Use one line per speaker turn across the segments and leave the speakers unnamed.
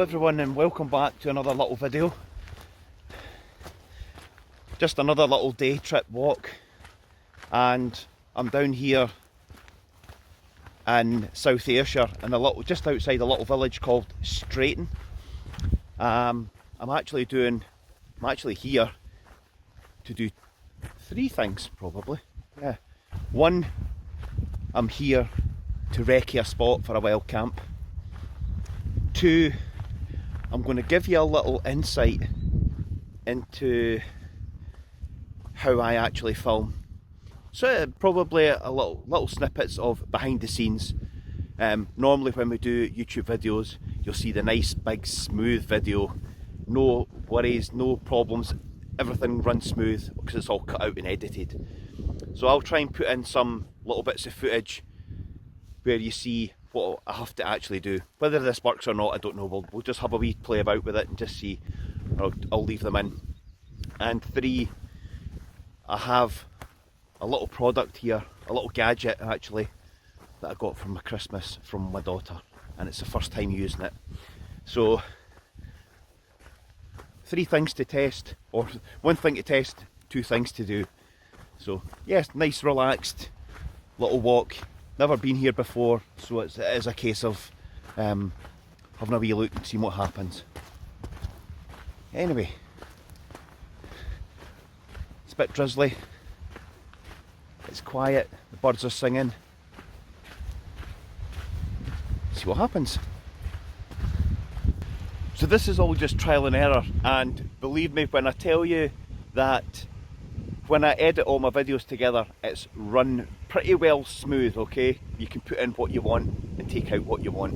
everyone, and welcome back to another little video. Just another little day trip walk, and I'm down here in South Ayrshire in just outside a little village called Straighton. I'm actually here to do three things probably. Yeah. One, I'm here to recce a spot for a wild camp. Two, I'm going to give you a little insight into how I actually film. So probably a little snippets of behind the scenes. Normally when we do YouTube videos, you'll see the nice big smooth video. No worries, no problems, everything runs smooth because it's all cut out and edited. So I'll try and put in some little bits of footage where you see what I have to actually do. Whether this works or not, I don't know. We'll just have a wee play about with it and just see. I'll leave them in. And three, I have a little product here, a little gadget actually, that I got from my Christmas from my daughter, and it's the first time using it. So, three things to test, or one thing to test, two things to do. So, yes, nice relaxed little walk. Never been here before, so it is a case of having a wee look and seeing what happens. Anyway, it's a bit drizzly, it's quiet, the birds are singing. See what happens. So this is all just trial and error, and believe me when I tell you that when I edit all my videos together, it's run pretty well smooth, okay? You can put in what you want and take out what you want.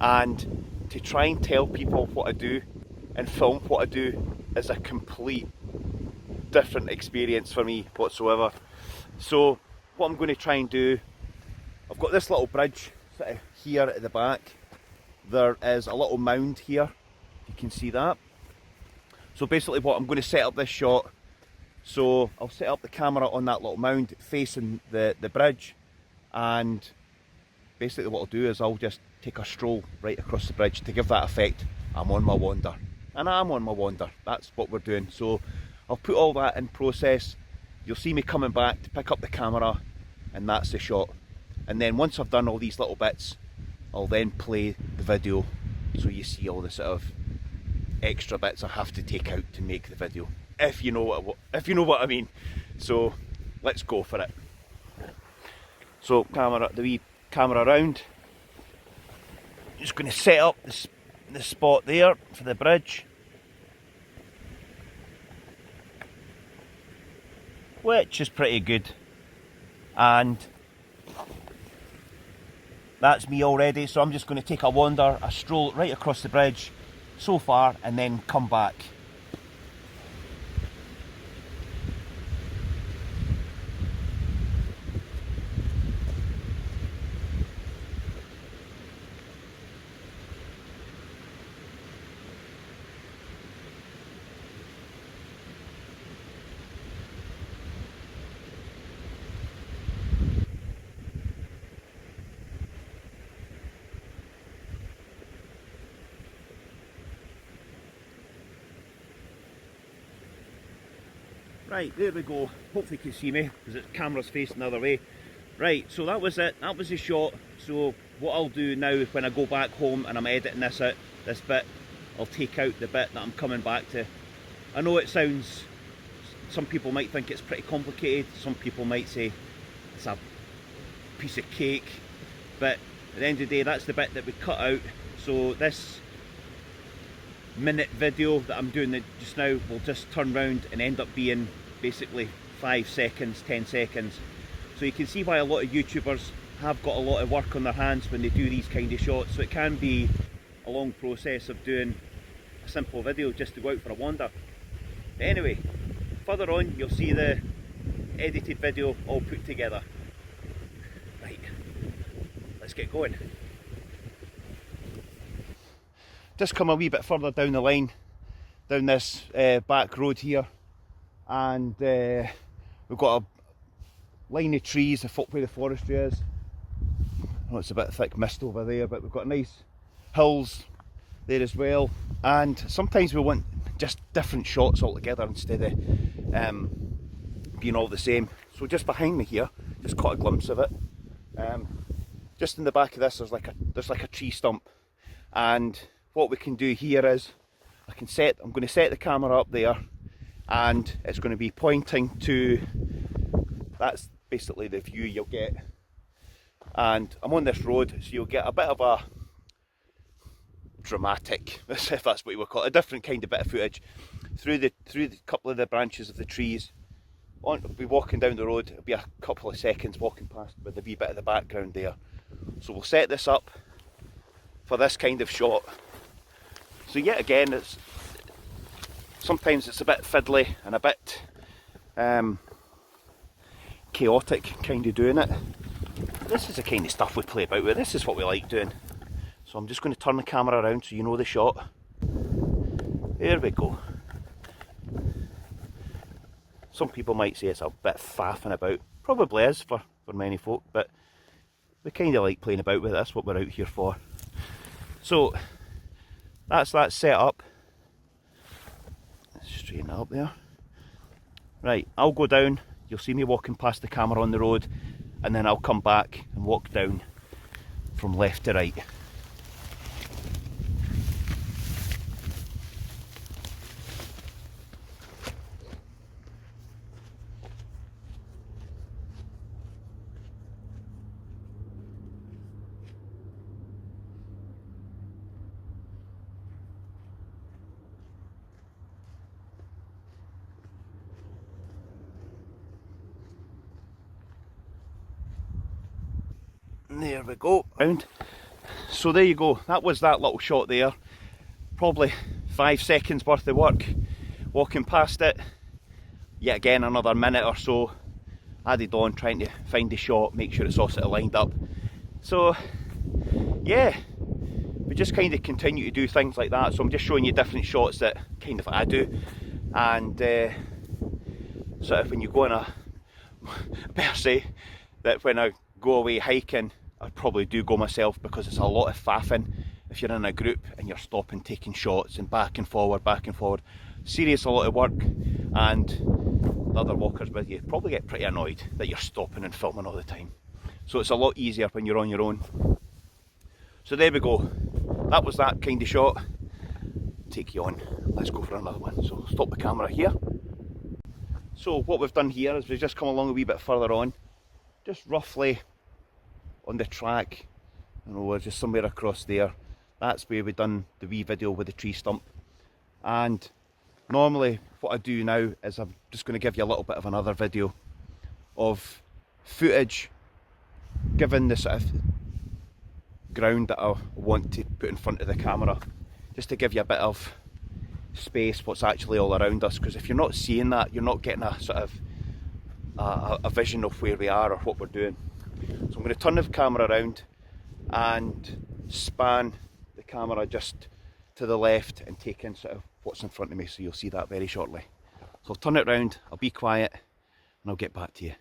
And to try and tell people what I do and film what I do is a complete different experience for me whatsoever. So what I'm going to try and do, I've got this little bridge sort of here at the back. There is a little mound here, you can see that. So basically what I'm going to set up this shot. So I'll set up the camera on that little mound facing the bridge, and basically what I'll do is I'll just take a stroll right across the bridge to give that effect. I'm on my wander, and I'm on my wander. That's what we're doing. So I'll put all that in process. You'll see me coming back to pick up the camera, and that's the shot. And then once I've done all these little bits, I'll then play the video so you see all the sort of extra bits I have to take out to make the video. If you know what I mean. So let's go for it. So the wee camera around. Just going to set up the spot there for the bridge, which is pretty good. And that's me already. So I'm just going to take a wander, a stroll right across the bridge so far, and then come back. Right, there we go. Hopefully you can see me because the camera's facing the other way. Right, so that was it. That was the shot. So what I'll do now is when I go back home and I'm editing this bit, I'll take out the bit that I'm coming back to. I know it sounds, some people might think it's pretty complicated. Some people might say it's a piece of cake. But at the end of the day, that's the bit that we cut out. So this minute video that I'm doing just now will just turn round and end up being basically 5 seconds, 10 seconds. So you can see why a lot of YouTubers have got a lot of work on their hands when they do these kind of shots. So it can be a long process of doing a simple video just to go out for a wander. But anyway, further on you'll see the edited video all put together. Right, let's get going. Just come a wee bit further down the line, down this back road here, and we've got a line of trees where the forestry is. Oh, it's a bit thick mist over there, but we've got nice hills there as well. And sometimes we want just different shots altogether instead of being all the same. So just behind me here, just caught a glimpse of it. Just in the back of this, there's like a tree stump, and what we can do here is I'm going to set the camera up there, and it's going to be pointing to, that's basically the view you'll get. And I'm on this road, so you'll get a bit of a dramatic, if that's what you would call it, a different kind of bit of footage through the couple of the branches of the trees. I'll be walking down the road, it'll be a couple of seconds walking past with a wee bit of the background there. So we'll set this up for this kind of shot. So yet again, sometimes it's a bit fiddly and a bit chaotic kind of doing it. This is the kind of stuff we play about with, this is what we like doing. So I'm just going to turn the camera around so you know the shot. There we go. Some people might say it's a bit faffing about. Probably is for many folk, but we kind of like playing about with it. That's what we're out here for. So that's that set up. Let's straighten it up there. Right, I'll go down. You'll see me walking past the camera on the road, and then I'll come back and walk down from left to right. There we go. Round. So there you go. That was that little shot there. Probably 5 seconds worth of work. Walking past it. Yet again another minute or so added on, trying to find the shot, make sure it's all sort of lined up. So yeah, we just kind of continue to do things like that. So I'm just showing you different shots that kind of I do, and sort of when you go on a, I better say that when I go away hiking, I probably do go myself, because it's a lot of faffing if you're in a group and you're stopping, taking shots and back and forward. Serious, a lot of work, and the other walkers with you probably get pretty annoyed that you're stopping and filming all the time. So it's a lot easier when you're on your own. So there we go. That was that kind of shot. Take you on. Let's go for another one. So stop the camera here. So what we've done here is we've just come along a wee bit further on, just roughly on the track. I know we're just somewhere across there. That's where we've done the wee video with the tree stump. And normally what I do now is I'm just going to give you a little bit of another video of footage given the sort of ground that I want to put in front of the camera, just to give you a bit of space what's actually all around us, because if you're not seeing that, you're not getting a sort of a vision of where we are or what we're doing. So I'm going to turn the camera around and span the camera just to the left and take in sort of what's in front of me, so you'll see that very shortly. So I'll turn it round, I'll be quiet, and I'll get back to you.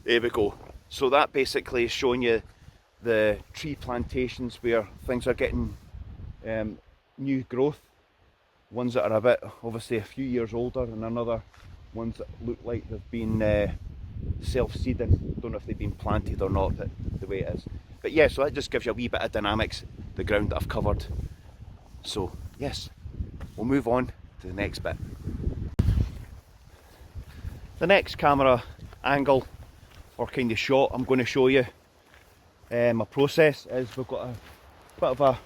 There we go. So that basically is showing you the tree plantations where things are getting new growth. Ones that are a bit, obviously a few years older, and another ones that look like they've been self-seeding. Don't know if they've been planted or not, but the way it is. But yeah, so that just gives you a wee bit of dynamics, the ground that I've covered. So yes, we'll move on to the next bit. The next camera angle or kind of shot I'm going to show you, my process is we've got a bit of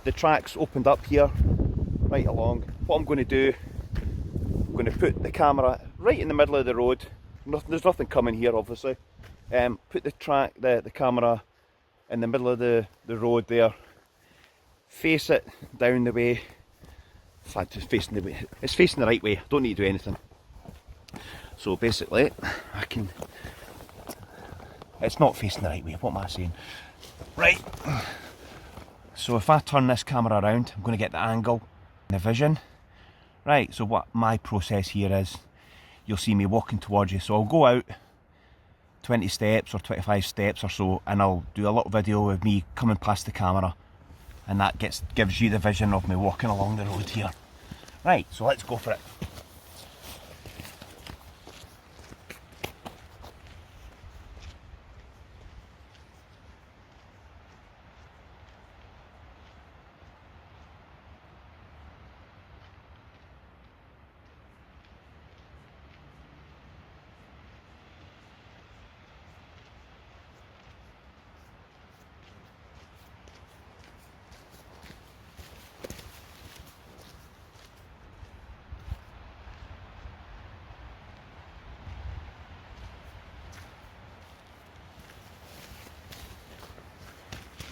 the track's opened up here right along. What I'm going to do, I'm going to put the camera right in the middle of the road. There's nothing coming here obviously. Put the camera in the middle of the road there, face it down the way, In fact, it's facing the way. It's facing the right way. I don't need to do anything. So basically, I can. It's not facing the right way. What am I saying? Right. So if I turn this camera around, I'm going to get the angle, the vision. Right. So what my process here is, you'll see me walking towards you. So I'll go out 20 steps or 25 steps or so, and I'll do a little video of me coming past the camera, and that gives you the vision of me walking along the road here. Right, so let's go for it.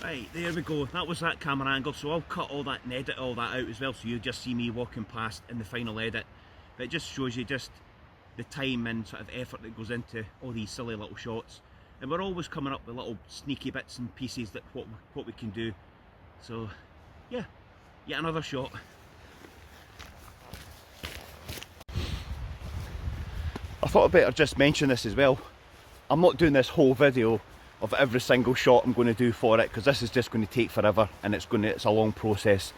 Right, there we go. That was that camera angle, so I'll cut all that and edit all that out as well, so you just see me walking past in the final edit. But it just shows you just the time and sort of effort that goes into all these silly little shots. And we're always coming up with little sneaky bits and pieces that what we can do. So yeah, yet another shot. I thought I'd better just mention this as well. I'm not doing this whole video of every single shot I'm going to do for it, because this is just going to take forever, and it's a long process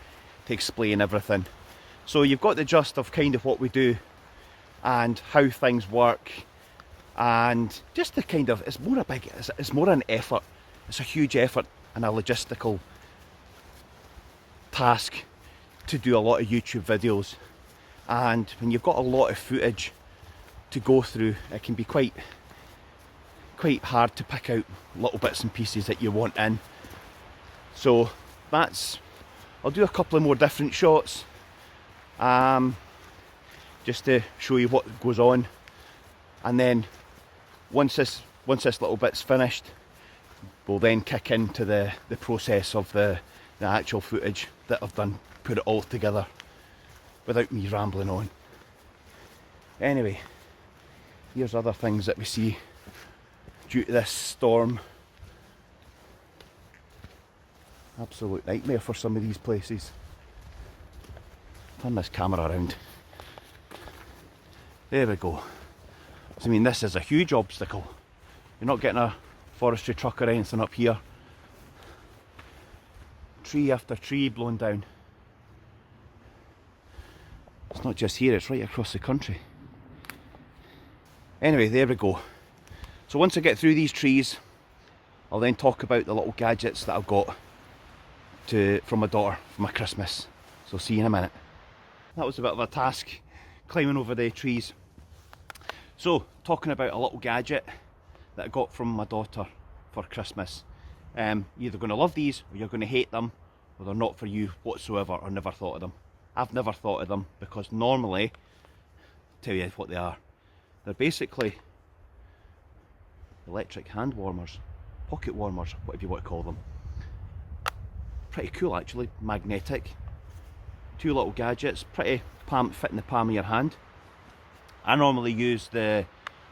to explain everything. So you've got the gist of kind of what we do and how things work, and just the kind of, it's more an effort. It's a huge effort and a logistical task to do a lot of YouTube videos, and when you've got a lot of footage to go through, it can be quite hard to pick out little bits and pieces that you want in. So I'll do a couple of more different shots just to show you what goes on, and then once this little bit's finished, we'll then kick into the process of the actual footage that I've done, put it all together without me rambling on. Anyway, here's other things that we see due to this storm. Absolute nightmare for some of these places. Turn this camera around. There we go. So, I mean, this is a huge obstacle. You're not getting a forestry truck or anything up here. Tree after tree blown down. It's not just here, it's right across the country. Anyway, there we go. So once I get through these trees, I'll then talk about the little gadgets that I've got from my daughter for my Christmas. So see you in a minute. That was a bit of a task, climbing over the trees. So, talking about a little gadget that I got from my daughter for Christmas. You're either going to love these, or you're going to hate them, or they're not for you whatsoever, or never thought of them. I've never thought of them, because normally, I'll tell you what they are. They're basically electric hand warmers, pocket warmers, whatever you want to call them. Pretty cool actually, magnetic. Two little gadgets, pretty fit in the palm of your hand. I normally use the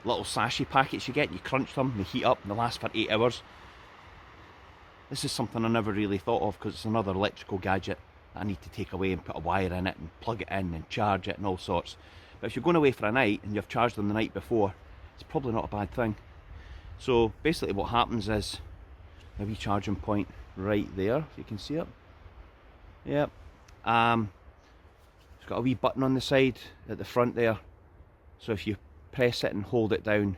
little sachet packets you get, you crunch them, they heat up and they last for 8 hours. This is something I never really thought of, because it's another electrical gadget that I need to take away and put a wire in it and plug it in and charge it and all sorts. But if you're going away for a night and you've charged them the night before, it's probably not a bad thing. So basically what happens is a wee charging point right there, if you can see it. Yep. It's got a wee button on the side at the front there. So if you press it and hold it down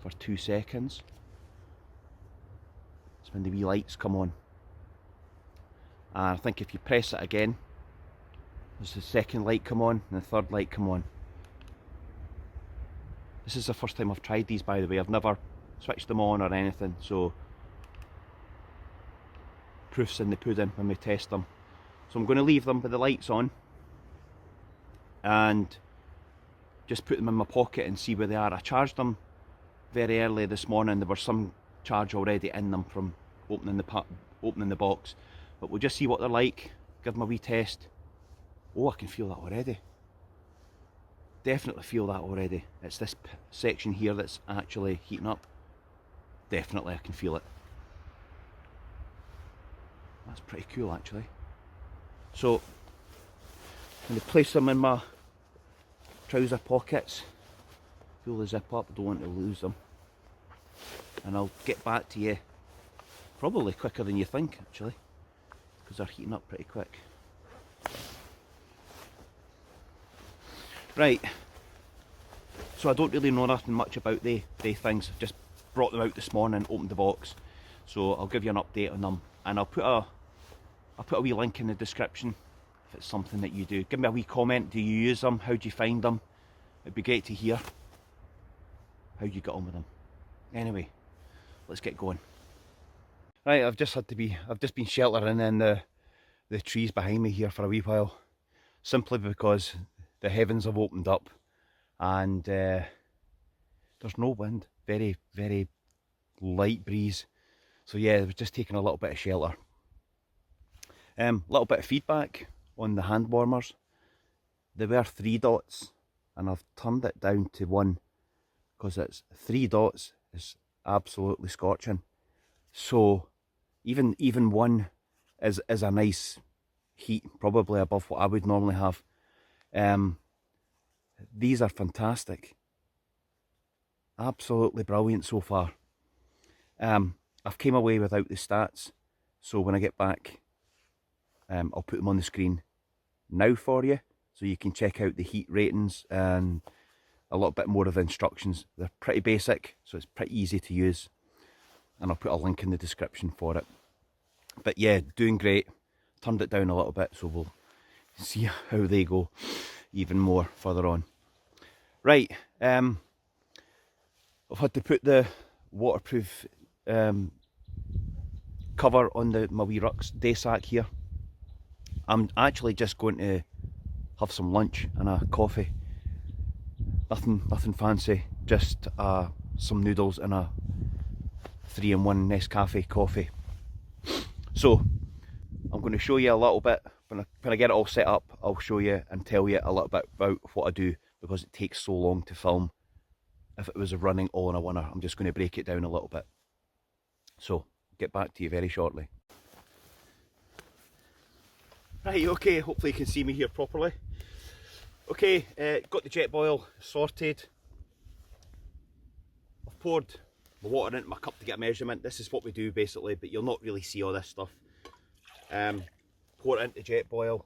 for 2 seconds, that's when the wee lights come on. And I think if you press it again, there's the second light come on and the third light come on. This is the first time I've tried these, by the way. I've never switched them on or anything, so proof's in the pudding when we test them. So I'm going to leave them with the lights on and just put them in my pocket and see where they are. I charged them very early this morning. There was some charge already in them from opening the box, but we'll just see what they're like, give them a wee test, Oh, I can feel that already. Definitely feel that already. It's this section here that's actually heating up. Definitely I can feel it. That's pretty cool actually. So I'm going to place them in my trouser pockets. Pull the zip up, I don't want to lose them. And I'll get back to you probably quicker than you think actually, because they're heating up pretty quick. Right, so I don't really know nothing much about they things. I've just brought them out this morning, opened the box. So I'll give you an update on them, and I'll put a wee link in the description if it's something that you do. Give me a wee comment. Do you use them? How do you find them? It'd be great to hear how you get on with them. Anyway, let's get going. Right, I've just been sheltering in the trees behind me here for a wee while, simply because the heavens have opened up and there's no wind, very, very light breeze. So yeah, we're just taking a little bit of shelter. Little bit of feedback on the hand warmers. They were 3 dots and I've turned it down to 1 because it's 3 dots is absolutely scorching. So even 1 is a nice heat, probably above what I would normally have. These are fantastic, absolutely brilliant so far. I've came away without the stats, so when I get back I'll put them on the screen now for you so you can check out the heat ratings and a little bit more of the instructions. They're pretty basic, so it's pretty easy to use, and I'll put a link in the description for it. But yeah, doing great. Turned it down a little bit, so we'll see how they go even more further on. Right, I've had to put the waterproof cover on my wee ruck's day sack here. I'm actually just going to have some lunch and a coffee. Nothing fancy, just some noodles and a 3-in-1 Nescafe coffee. So I'm going to show you a little bit, when I get it all set up, I'll show you and tell you a little bit about what I do, because it takes so long to film. If it was running all in a winner, I'm just going to break it down a little bit. So, get back to you very shortly. Right, okay, hopefully you can see me here properly. Okay, got the jet boil sorted. I've poured the water into my cup to get a measurement. This is what we do basically, but you'll not really see all this stuff. Pour it into jet boil.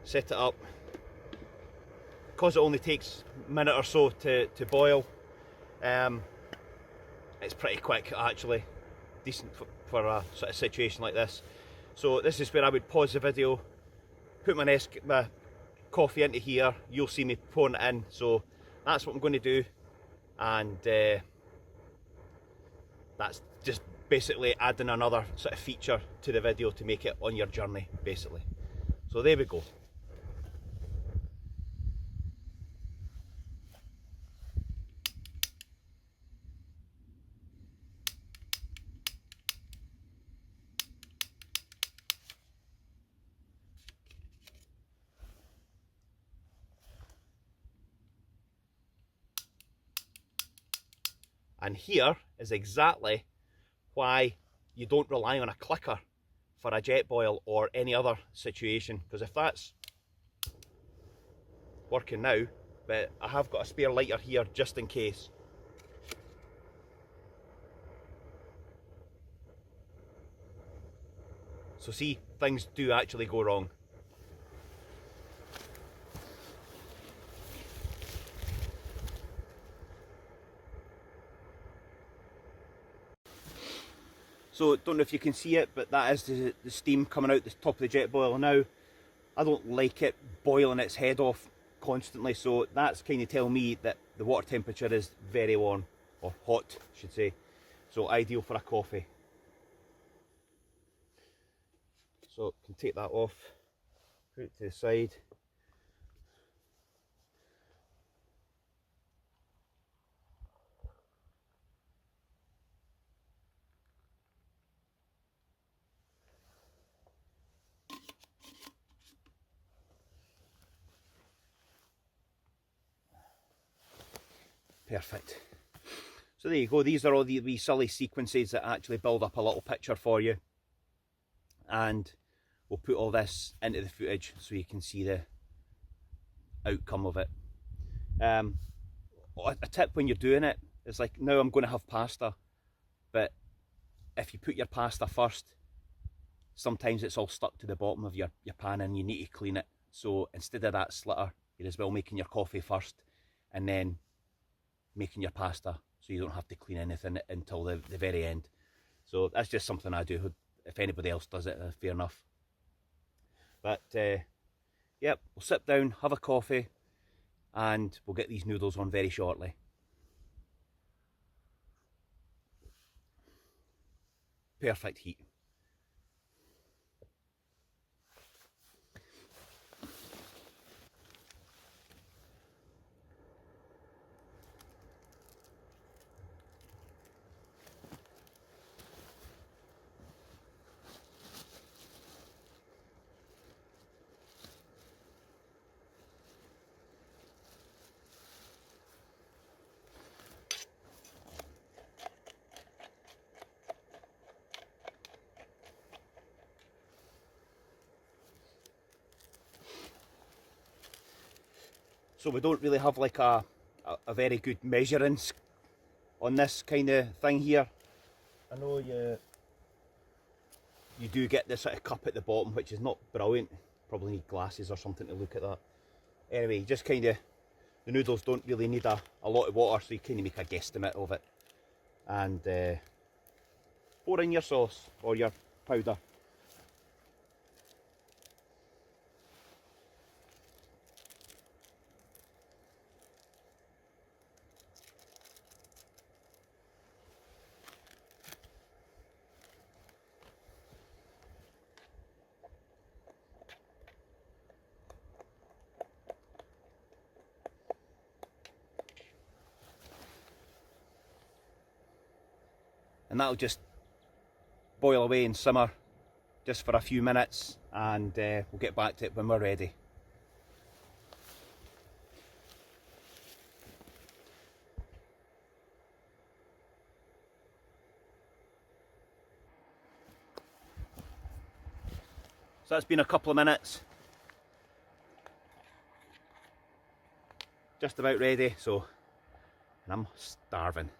Set it up. Because it only takes a minute or so to boil, it's pretty quick actually. Decent for a sort of situation like this. So this is where I would pause the video, put my coffee into here. You'll see me pouring it in. So that's what I'm going to do, and that's just basically adding another sort of feature to the video to make it on your journey basically. So there we go. And here is exactly why you don't rely on a clicker for a jet boil or any other situation, because if that's working now, but I have got a spare lighter here just in case. So see, things do actually go wrong. So don't know if you can see it, but that is the steam coming out the top of the jet boil now. I don't like it boiling its head off constantly, so that's kind of telling me that the water temperature is very warm, or hot I should say, so ideal for a coffee. So can take that off, put it to the side. Perfect. So there you go, these are all the wee silly sequences that actually build up a little picture for you. And we'll put all this into the footage so you can see the outcome of it. A tip when you're doing it is like, now I'm going to have pasta, but if you put your pasta first, sometimes it's all stuck to the bottom of your pan and you need to clean it. So instead of that slitter, you're as well making your coffee first and then making your pasta, so you don't have to clean anything until the very end. So that's just something I do. If anybody else does it, fair enough. But yep, we'll sit down, have a coffee, and we'll get these noodles on very shortly. Perfect heat. So we don't really have like a very good measuring on this kind of thing here. I know you do get this sort of cup at the bottom, which is not brilliant. Probably need glasses or something to look at that. Anyway, just kind of, the noodles don't really need a lot of water, so you kind of make a guesstimate of it. And pour in your sauce or your powder. And that'll just boil away and simmer just for a few minutes, and we'll get back to it when we're ready. So that's been a couple of minutes, just about ready, so, and I'm starving.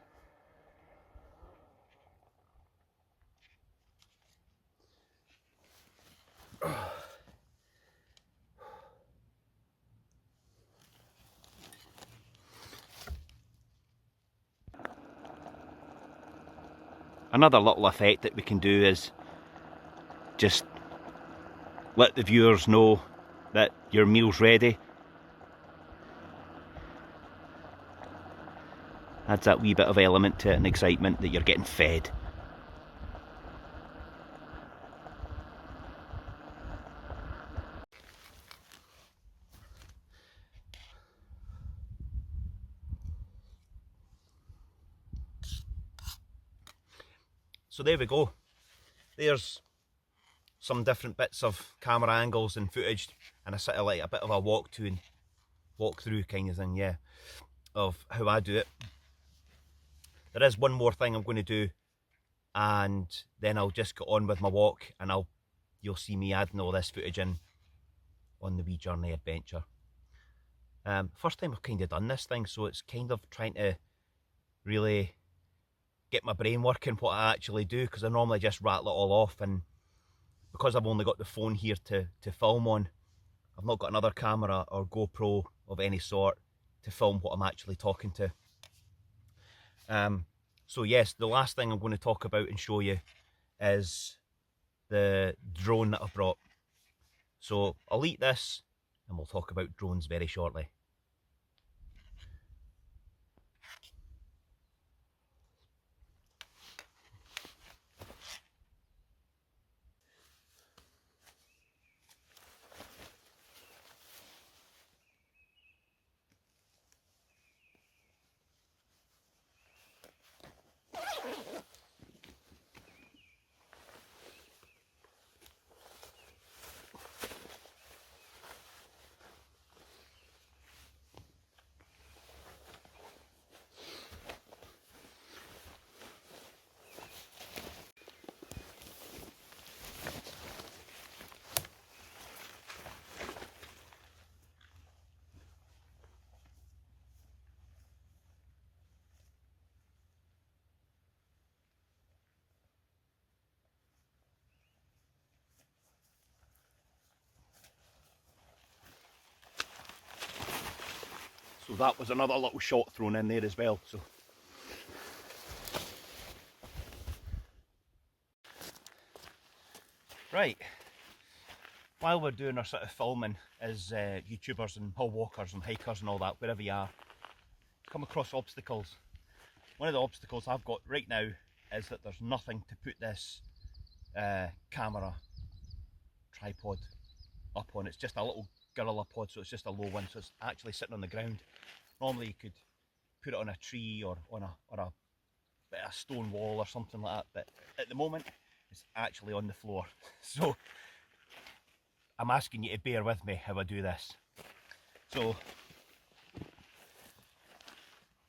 Another little effect that we can do is just let the viewers know that your meal's ready. Adds that wee bit of element to it and excitement that you're getting fed. So there we go. There's some different bits of camera angles and footage, and a sort of like a bit of a walk through kind of thing, yeah, of how I do it. There is one more thing I'm going to do, and then I'll just get on with my walk, and you'll see me adding all this footage in on the wee journey adventure. First time I've kind of done this thing, so it's kind of trying to really get my brain working what I actually do, because I normally just rattle it all off, and because I've only got the phone here to film on, I've not got another camera or GoPro of any sort to film what I'm actually talking to. So yes, the last thing I'm going to talk about and show you is the drone that I brought. So I'll eat this and we'll talk about drones very shortly. So that was another little shot thrown in there as well. So right, while we're doing our sort of filming as YouTubers and hill walkers and hikers and all that, wherever you are, come across obstacles. One of the obstacles I've got right now is that there's nothing to put this camera tripod up on. It's just a little gorilla pod, so it's just a low one, so it's actually sitting on the ground. Normally you could put it on a tree or on a stone wall or something like that, but at the moment it's actually on the floor. So I'm asking you to bear with me how I do this. So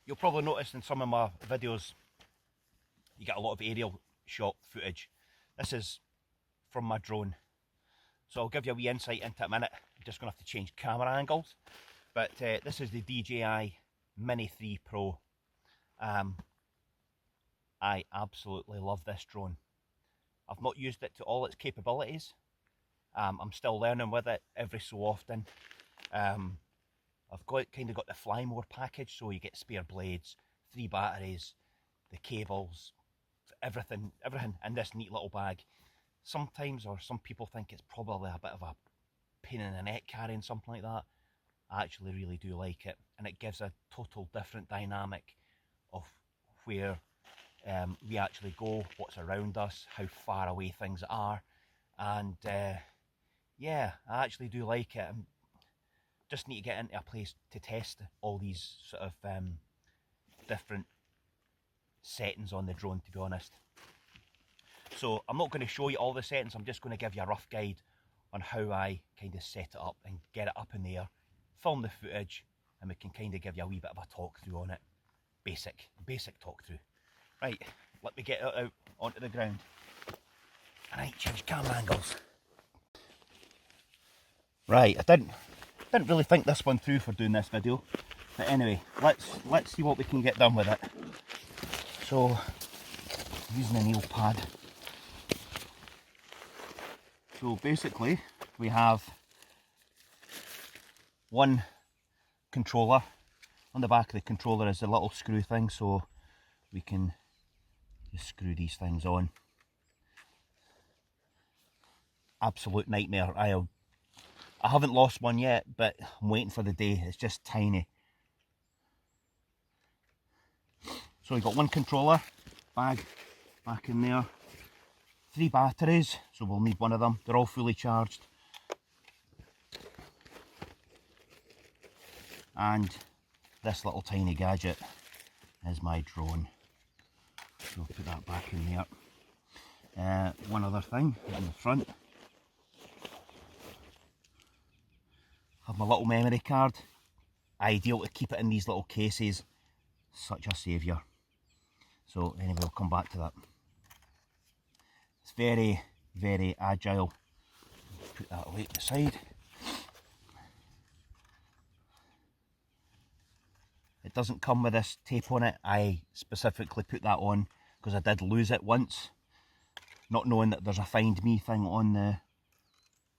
you'll probably notice in some of my videos you get a lot of aerial shot footage. This is from my drone, so I'll give you a wee insight into it in a minute. I'm just going to have to change camera angles, but this is the DJI Mini 3 Pro. I absolutely love this drone. I've not used it to all its capabilities. I'm still learning with it every so often. I've kind of got the fly more package, so you get spare blades, 3 batteries, the cables, everything in this neat little bag. Sometimes, or some people think it's probably a bit of a pain in the neck carrying something like that. I actually really do like it, and it gives a total different dynamic of where we actually go, what's around us, how far away things are, and yeah, I actually do like it. I just need to get into a place to test all these sort of different settings on the drone, to be honest. So I'm not going to show you all the settings, I'm just going to give you a rough guide on how I kind of set it up and get it up in the air, film the footage, and we can kind of give you a wee bit of a talk through on it. Basic talk through. Right, let me get it out onto the ground. And I change camera angles. Right, I didn't really think this one through for doing this video, but anyway, let's see what we can get done with it. So, using a nail pad. So basically, we have one controller. On the back of the controller is a little screw thing, so we can just screw these things on. Absolute nightmare. I haven't lost one yet, but I'm waiting for the day. It's just tiny. So we've got one controller bag back in there, 3 batteries, so we'll need one of them. They're all fully charged. And this little tiny gadget is my drone. So we'll put that back in there. One other thing in the front. Have my little memory card. Ideal to keep it in these little cases. Such a saviour. So anyway, we'll come back to that. It's very, very agile. Put that away to the side. It doesn't come with this tape on it. I specifically put that on because I did lose it once, not knowing that there's a find me thing on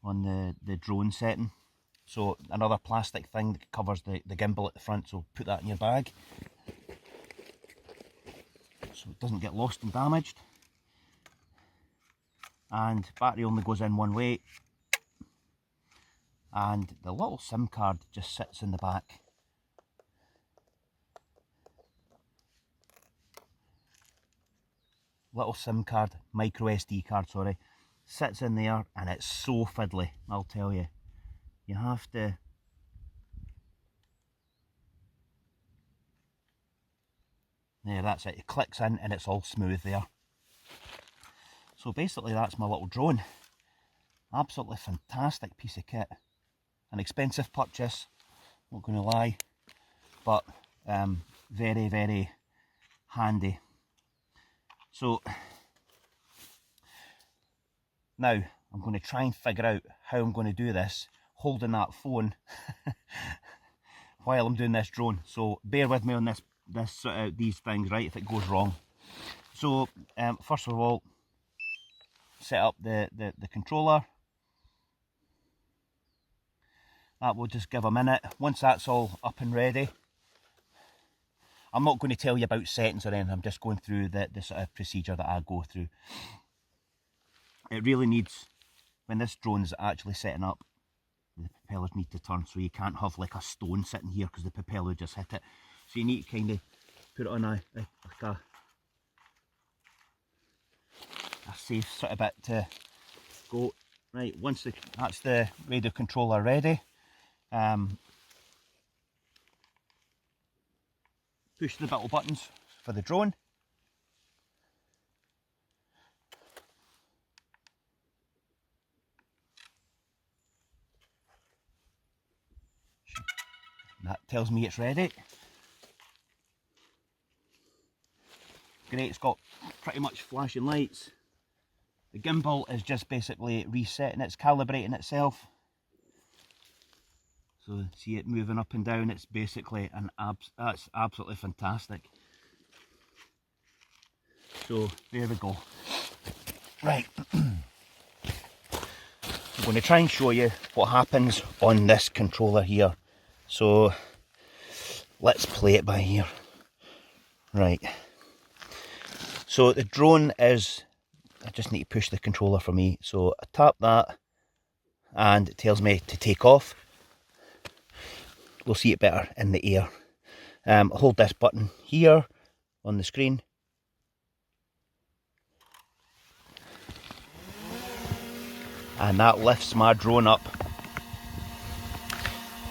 the drone setting. So another plastic thing that covers the gimbal at the front, so put that in your bag so it doesn't get lost and damaged. And battery only goes in one way, and the little SIM card just sits in the back. Little SIM card, micro SD card, sorry, sits in there, and it's so fiddly, I'll tell you. You have to there, that's it. It clicks in and it's all smooth there. So basically that's my little drone. Absolutely fantastic piece of kit. An expensive purchase, not going to lie, but very, very handy. So now I'm going to try and figure out how I'm going to do this holding that phone while I'm doing this drone. So bear with me on these things, right, if it goes wrong. So first of all, set up the controller. That will just give a minute. Once that's all up and ready, I'm not going to tell you about settings or anything, I'm just going through the sort of procedure that I go through. It really needs, when this drone's actually setting up, the propellers need to turn, so you can't have like a stone sitting here because the propeller just hit it. So you need to kind of put it on a safe sort of bit to go. Right, once that's the radio controller ready, push the little buttons for the drone. That tells me it's ready. Great, it's got pretty much flashing lights. The gimbal is just basically resetting, it's calibrating itself. So see it moving up and down, it's basically that's absolutely fantastic. So there we go. Right, I'm going to try and show you what happens on this controller here. So let's play it by ear. Right, so the drone is, I just need to push the controller for me. So I tap that and it tells me to take off. We'll see it better in the air. Hold this button here on the screen. And that lifts my drone up,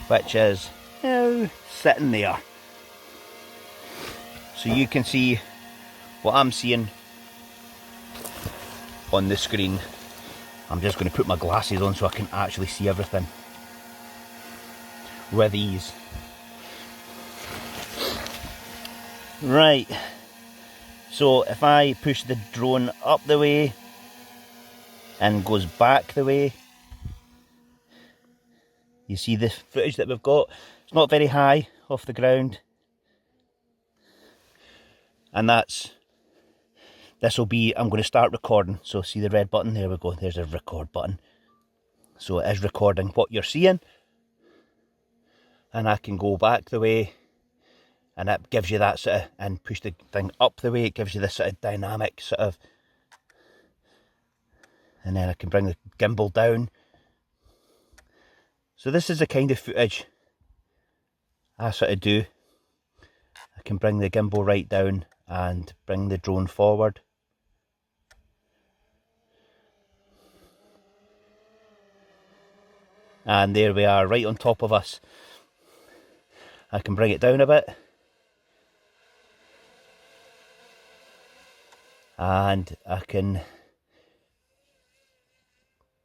which is now sitting there. So you can see what I'm seeing on the screen. I'm just going to put my glasses on so I can actually see everything with ease. Right, so if I push the drone up the way and goes back the way, you see the footage that we've got. It's not very high off the ground, and this will be, I'm going to start recording. So see the red button, there we go, there's a record button. So it is recording what you're seeing, and I can go back the way, and it gives you that sort of, and push the thing up the way, it gives you this sort of dynamic sort of, and then I can bring the gimbal down. So this is the kind of footage I sort of do. I can bring the gimbal right down and bring the drone forward. And there we are, right on top of us. I can bring it down a bit. And I can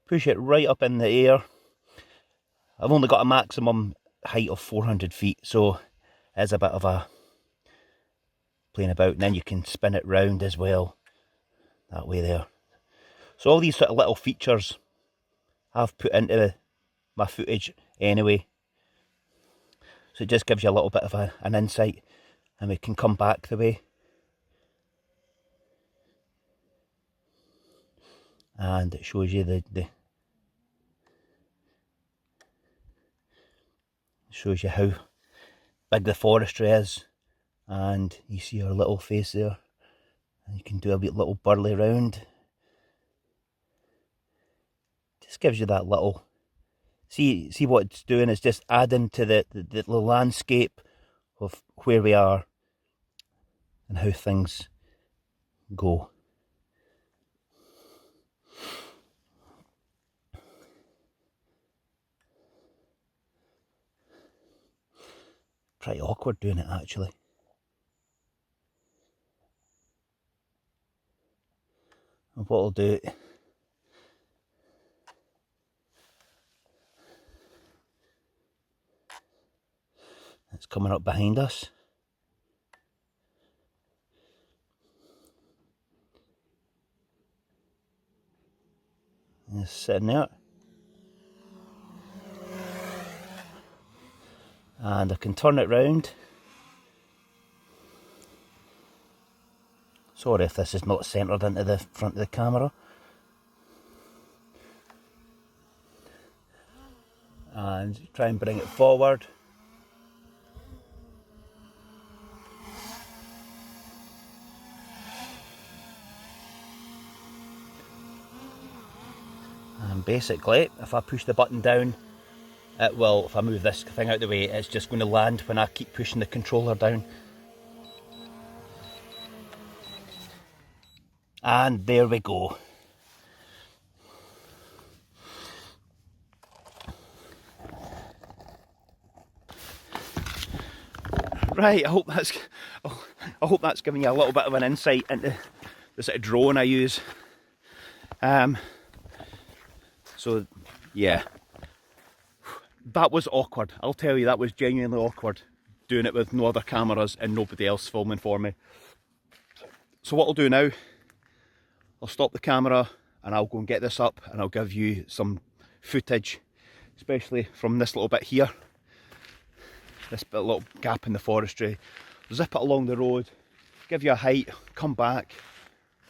push it right up in the air. I've only got a maximum height of 400 feet, so it's a bit of a playing about. And then you can spin it round as well, that way there. So all these sort of little features I've put into my footage anyway. So it just gives you a little bit of an insight, and we can come back the way. And it shows you shows you how big the forestry is, and you see our little face there, and you can do a wee little burley round. Just gives you that little, see what it's doing is just adding to the landscape of where we are and how things go. Pretty awkward doing it actually. And what I'll do, it's coming up behind us. It's sitting there. And I can turn it round. Sorry if this is not centred into the front of the camera. And try and bring it forward. And basically, if I push the button down, it will, if I move this thing out of the way, it's just going to land when I keep pushing the controller down. And there we go. Right, I hope that's giving you a little bit of an insight into the sort of drone I use. So yeah, that was awkward. I'll tell you, that was genuinely awkward, doing it with no other cameras and nobody else filming for me. So what I'll do now, I'll stop the camera and I'll go and get this up and I'll give you some footage, especially from this little bit here, this bit, little gap in the forestry. Zip it along the road, give you a height, come back.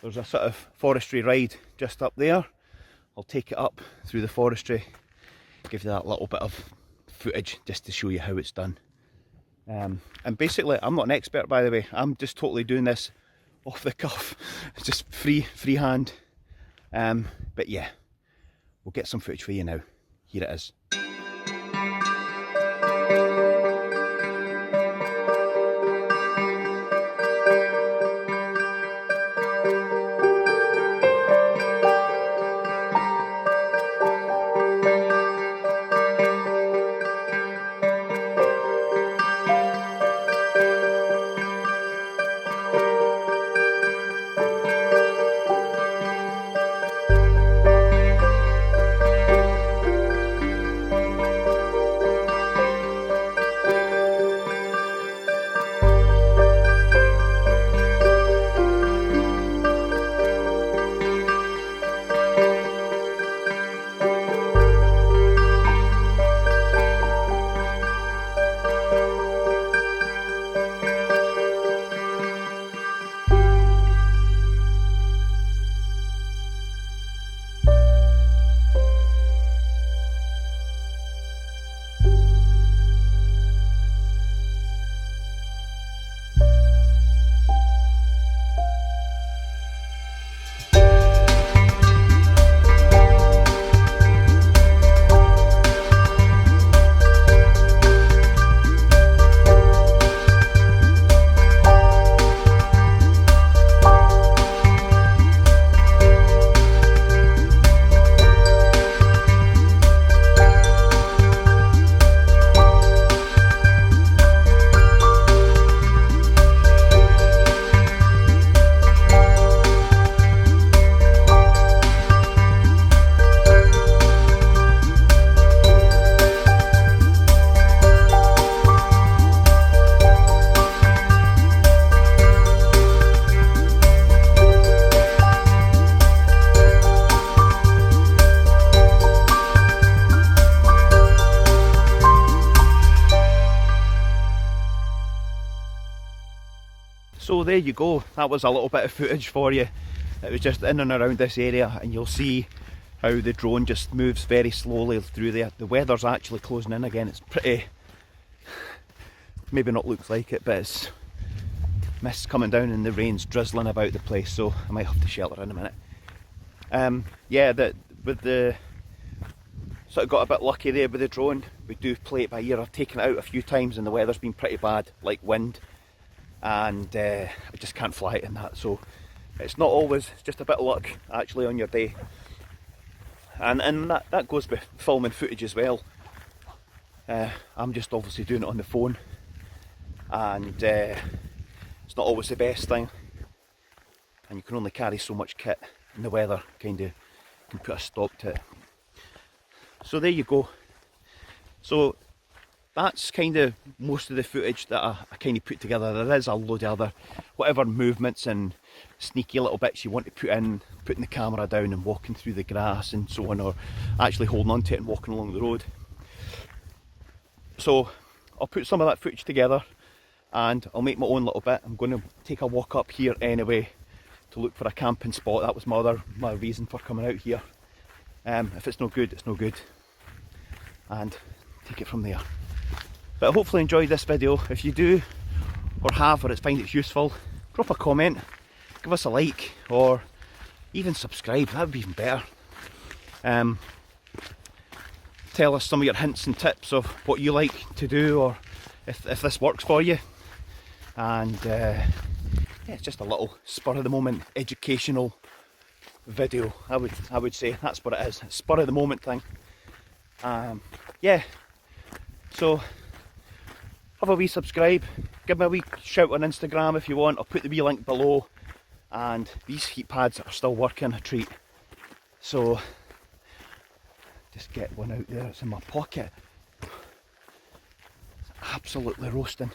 There's a sort of forestry ride just up there. I'll take it up through the forestry, give you that little bit of footage just to show you how it's done. And basically, I'm not an expert, by the way. I'm just totally doing this off the cuff. It's just freehand. But yeah, we'll get some footage for you now. Here it is. So there you go, that was a little bit of footage for you. It was just in and around this area, and you'll see how the drone just moves very slowly through there. The weather's actually closing in again. It's pretty, maybe not looks like it, but it's mist coming down and the rain's drizzling about the place, so I might have to shelter in a minute. Yeah, with the sort of got a bit lucky there with the drone. We do play it by ear. I've taken it out a few times and the weather's been pretty bad, like wind, and I just can't fly it in that, so it's not always, it's just a bit of luck actually on your day. And that goes with filming footage as well. I'm just obviously doing it on the phone, and it's not always the best thing, and you can only carry so much kit, and the weather kind of can put a stop to it. So there you go. So that's kind of most of the footage that I kind of put together. There is a load of other whatever movements and sneaky little bits you want to put in, putting the camera down and walking through the grass and so on, or actually holding on to it and walking along the road. So I'll put some of that footage together and I'll make my own little bit. I'm going to take a walk up here anyway to look for a camping spot. That was my reason for coming out here. If it's no good, it's no good, and take it from there. But I hopefully enjoyed this video. If you do, or have, or find it useful, drop a comment, give us a like, or even subscribe. That would be even better. tell us some of your hints and tips of what you like to do, or if this works for you. And yeah, it's just a little spur of the moment educational video. I would say that's what it is. It's a spur of the moment thing. Yeah, so have a wee subscribe, give me a wee shout on Instagram if you want. I'll put the wee link below. And these heat pads are still working a treat. So just get one out there, it's in my pocket. It's absolutely roasting.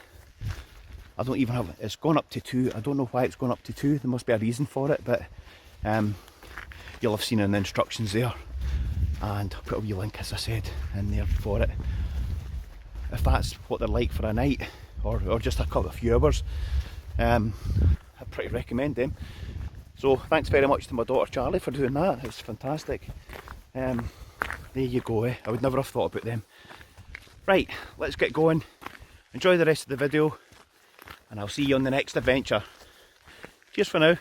I don't even have, it's gone up to 2. I don't know why it's gone up to 2. There must be a reason for it, but you'll have seen in the instructions there. And I'll put a wee link, as I said, in there for it. If that's what they're like for a night, or just a couple of few hours, I pretty recommend them. So thanks very much to my daughter Charlie for doing that. It's fantastic. There you go. I would never have thought about them. Right, let's get going. Enjoy the rest of the video, and I'll see you on the next adventure. Cheers for now.